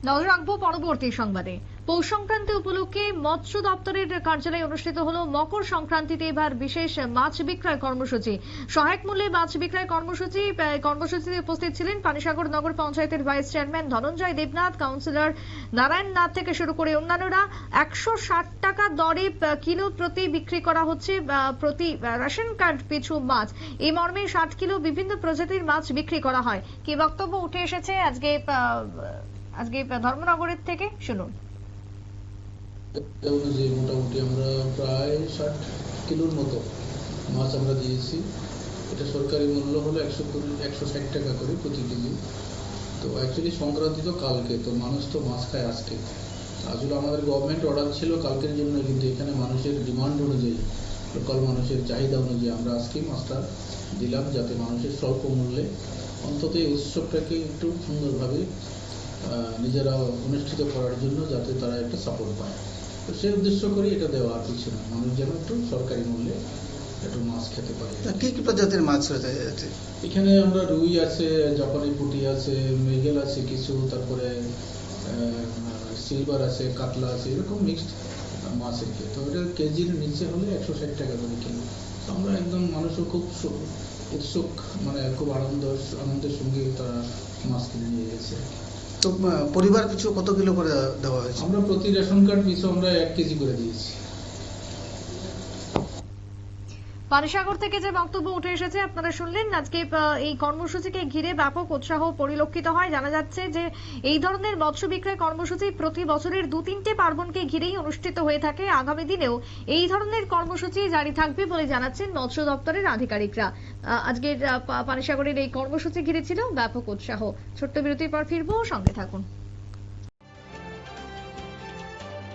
নজর রাখবো পরবর্তী সংবাদে। পৌষ সংক্রান্তি উপলক্ষে মৎস্য দপ্তরের কার্যালয়ে অনুষ্ঠিত হলো মকর সংক্রান্তিতে এবার বিশেষ মাছ বিক্রয় কর্মসূচি। সহায়ক মূল্যে মাছ বিক্রয় কর্মসূচিতে উপস্থিত ছিলেন পানিসাগর নগর পঞ্চায়েতের vice chairman Dhananjay Debnath, councillor Narayan Nath থেকে শুরু করে অন্যান্যরা। 160 টাকা দরে কিলো প্রতি বিক্রি করা হচ্ছে প্রতি রেশন কার্ড পিছু মাছ। এই মর্মে 60 কিলো বিভিন্ন প্রজাতির মাছ বিক্রি করা হয়। কি বক্তব্য উঠে এসেছে আজকে ধর্মনগরের থেকে শুনুন। মোটামুটি আমরা প্রায় 60 কিলোর মতো মাছ আমরা দিয়েছি। এটা সরকারি মূল্য হলো 160 টাকা করে প্রতি কেজি। তো অ্যাকচুয়ালি সংক্রান্তি তো কালকে, তো মানুষ তো মাছ খায় আজকে। আসলে আমাদের গভর্নমেন্ট অর্ডার ছিল কালকের জন্য, কিন্তু এখানে মানুষের ডিমান্ড অনুযায়ী, লোকাল মানুষের চাহিদা অনুযায়ী আমরা আজকে মাছটা দিলাম, যাতে মানুষের স্বল্প মূল্যে অন্তত এই উৎসবটাকে একটু সুন্দরভাবে নিজেরা অনুষ্ঠিত করার জন্য যাতে তারা একটা সাপোর্ট পায়। তো সেই উদ্দেশ্য করে এটা দেওয়া আর কিছু না, মানুষ যেন একটু সরকারি মূল্যে একটু মাছ খেতে পারে। কি কি প্রজাতির মাছ রয়েছে এখানে? আমরা রুই আছে, জাপানি পুঁটি আছে, মৃগেল আছে কিছু, তারপরে সিলভার আছে, কাতলা আছে, এরকম মিক্সড মাছ আর কি। তো এটা কেজির নিচে হলে 160 টাকা করে কিলো। তো আমরা একদম মানুষও খুব উৎসুক, মানে খুব আনন্দের সঙ্গে তারা মাছ কিনে নিয়ে গেছে। তো পরিবার পিছু কত কিলো করে দেওয়া হয়েছে? আমরা প্রতি রেশন কার্ড পিছু আমরা 1 কেজি করে দিয়েছি। পানিসাগর থেকে যে বক্তব্য উঠে এসেছে আপনারা শুনলেন। আজকে এই কর্মসূচিকে ঘিরে ব্যাপক উৎসাহ পরিলক্ষিত হয়। জানা যাচ্ছে যে এই ধরনের মৎস্য বিক্রয় কর্মসূচি প্রতি বছরের 2-3টে পার্বণকে ঘিরেই অনুষ্ঠিত হয়ে থাকে। আগামী দিনেও এই ধরনের কর্মসূচি জারি থাকবে বলে জানাচ্ছেন মৎস্য দপ্তরের আধিকারিকরা। আজকের পানিসাগরের এই কর্মসূচি ঘিরে ছিল ব্যাপক উৎসাহ। ছোট্ট বিরতির পর ফিরবো, সঙ্গে থাকুন।